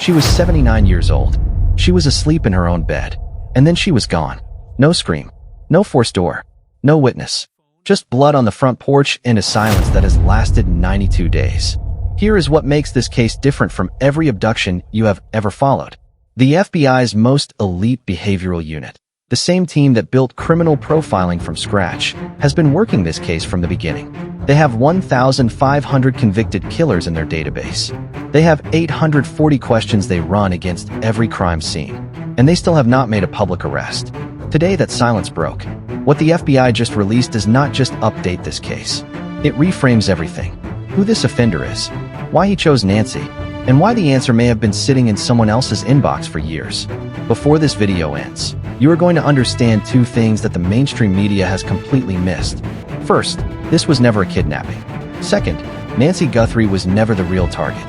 She was 79 years old. She was asleep in her own bed. And then she was gone. No scream. No forced door. No witness. Just blood on the front porch and a silence that has lasted 92 days. Here is what makes this case different from every abduction you have ever followed. The FBI's most elite behavioral unit, the same team that built criminal profiling from scratch, has been working this case from the beginning. They have 1,500 convicted killers in their database. They have 840 questions they run against every crime scene. And they still have not made a public arrest. Today that silence broke. What the FBI just released does not just update this case. It reframes everything. Who this offender is, why he chose Nancy, and why the answer may have been sitting in someone else's inbox for years. Before this video ends, you are going to understand two things that the mainstream media has completely missed. First, this was never a kidnapping. Second, Nancy Guthrie was never the real target.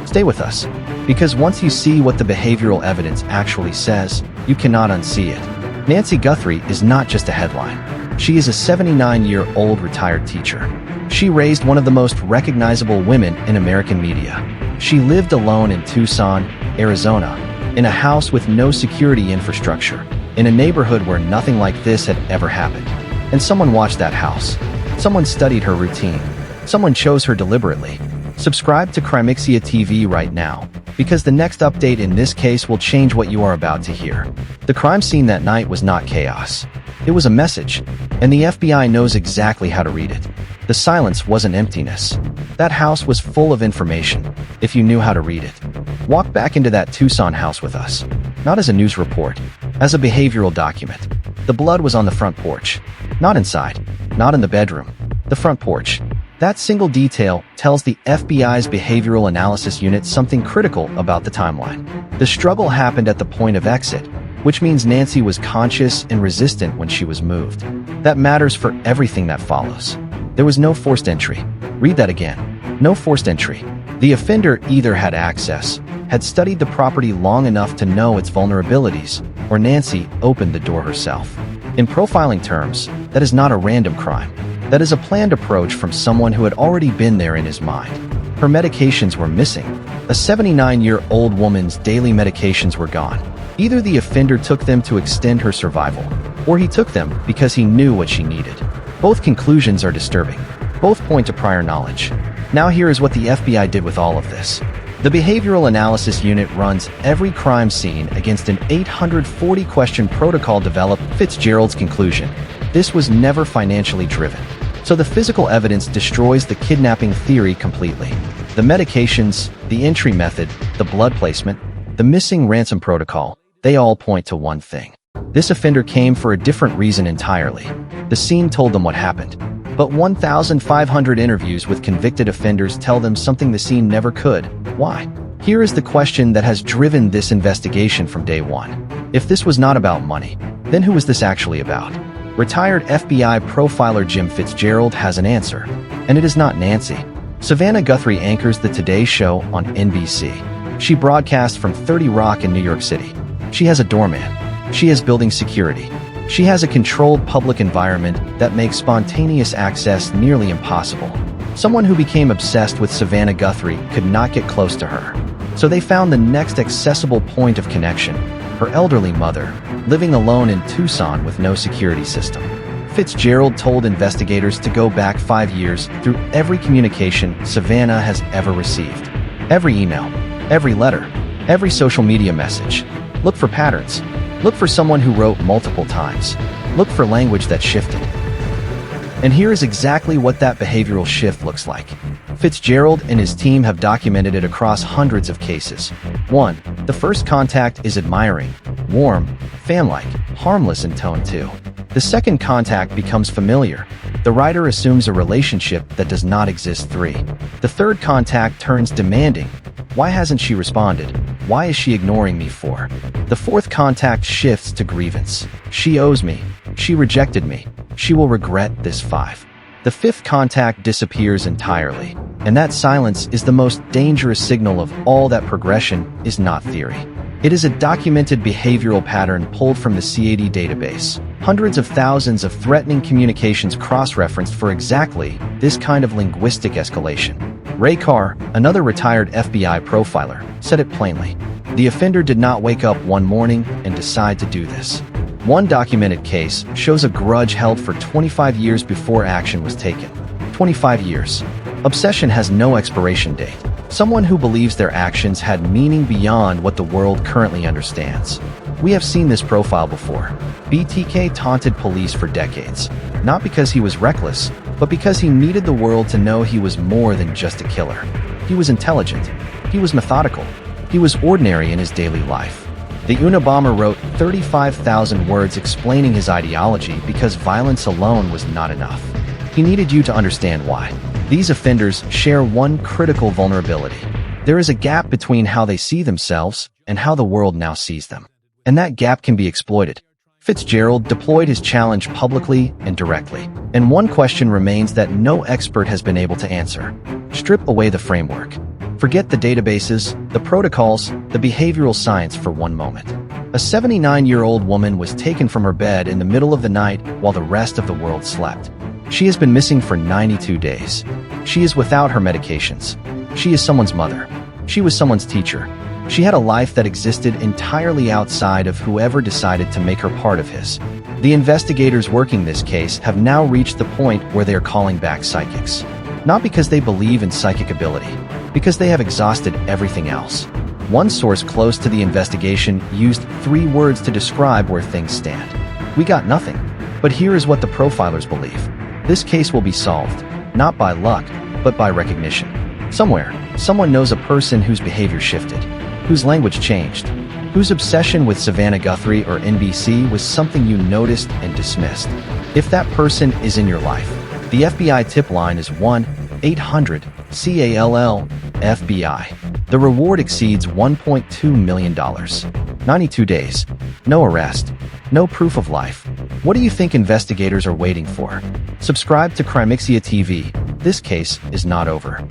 Stay with us, because once you see what the behavioral evidence actually says, you cannot unsee it. Nancy Guthrie is not just a headline. She is a 79-year-old retired teacher. She raised one of the most recognizable women in American media. She lived alone in Tucson, Arizona, in a house with no security infrastructure, in a neighborhood where nothing like this had ever happened. And someone watched that house. Someone studied her routine. Someone chose her deliberately. Subscribe to Crimexia TV right now, because the next update in this case will change what you are about to hear. The crime scene that night was not chaos. It was a message, and the FBI knows exactly how to read it. The silence wasn't emptiness. That house was full of information, if you knew how to read it. Walk back into that Tucson house with us. Not as a news report, as a behavioral document. The blood was on the front porch. Not inside, not in the bedroom. The front porch. That single detail tells the FBI's behavioral analysis unit something critical about the timeline. The struggle happened at the point of exit, which means Nancy was conscious and resistant when she was moved. That matters for everything that follows. There was no forced entry. Read that again. No forced entry. The offender either had access, had studied the property long enough to know its vulnerabilities, or Nancy opened the door herself. In profiling terms, that is not a random crime. That is a planned approach from someone who had already been there in his mind. Her medications were missing. A 79-year-old woman's daily medications were gone. Either the offender took them to extend her survival, or he took them because he knew what she needed. Both conclusions are disturbing. Both point to prior knowledge. Now here is what the FBI did with all of this. The Behavioral Analysis Unit runs every crime scene against an 840-question protocol developed. Fitzgerald's conclusion: this was never financially driven. So the physical evidence destroys the kidnapping theory completely. The medications, the entry method, the blood placement, the missing ransom protocol, they all point to one thing. This offender came for a different reason entirely. The scene told them what happened. But 1,500 interviews with convicted offenders tell them something the scene never could. Why? Here is the question that has driven this investigation from day one. If this was not about money, then who was this actually about? Retired FBI profiler Jim Fitzgerald has an answer, and it is not Nancy. Savannah Guthrie anchors The Today Show on NBC. She broadcasts from 30 Rock in New York City. She has a doorman. She has building security. She has a controlled public environment that makes spontaneous access nearly impossible. Someone who became obsessed with Savannah Guthrie could not get close to her. So they found the next accessible point of connection: her elderly mother, living alone in Tucson with no security system. Fitzgerald told investigators to go back 5 years through every communication Savannah has ever received. Every email, every letter, every social media message. Look for patterns. Look for someone who wrote multiple times. Look for language that shifted. And here is exactly what that behavioral shift looks like. Fitzgerald and his team have documented it across hundreds of cases. 1. The first contact is admiring, warm, fan-like, harmless in tone 2. The second contact becomes familiar. The writer assumes a relationship that does not exist. 3. The third contact turns demanding. Why hasn't she responded? Why is she ignoring me? 4. The fourth contact shifts to grievance. She owes me. She rejected me. She will regret this. 5. The fifth contact disappears entirely, and that silence is the most dangerous signal of all. That progression is not theory. It is a documented behavioral pattern pulled from the CAD database. Hundreds of thousands of threatening communications cross-referenced for exactly this kind of linguistic escalation. Ray Carr, another retired FBI profiler, said it plainly. The offender did not wake up one morning and decide to do this. One documented case shows a grudge held for 25 years before action was taken. 25 years. Obsession has no expiration date. Someone who believes their actions had meaning beyond what the world currently understands. We have seen this profile before. BTK taunted police for decades, not because he was reckless, but because he needed the world to know he was more than just a killer. He was intelligent. He was methodical. He was ordinary in his daily life. The Unabomber wrote 35,000 words explaining his ideology because violence alone was not enough. He needed you to understand why. These offenders share one critical vulnerability. There is a gap between how they see themselves and how the world now sees them. And that gap can be exploited. Fitzgerald deployed his challenge publicly and directly. And one question remains that no expert has been able to answer. Strip away the framework. Forget the databases, the protocols, the behavioral science for one moment. A 79-year-old woman was taken from her bed in the middle of the night while the rest of the world slept. She has been missing for 92 days. She is without her medications. She is someone's mother. She was someone's teacher. She had a life that existed entirely outside of whoever decided to make her part of his. The investigators working this case have now reached the point where they are calling back psychics. Not because they believe in psychic ability, because they have exhausted everything else. One source close to the investigation used 3 words to describe where things stand. We got nothing. But here is what the profilers believe. This case will be solved, not by luck, but by recognition. Somewhere, someone knows a person whose behavior shifted, whose language changed, whose obsession with Savannah Guthrie or NBC was something you noticed and dismissed. If that person is in your life, the FBI tip line is 1-800-CALL-FBI. The reward exceeds $1.2 million. 92 days. No arrest. No proof of life. What do you think investigators are waiting for? Subscribe to Crimexia TV. This case is not over.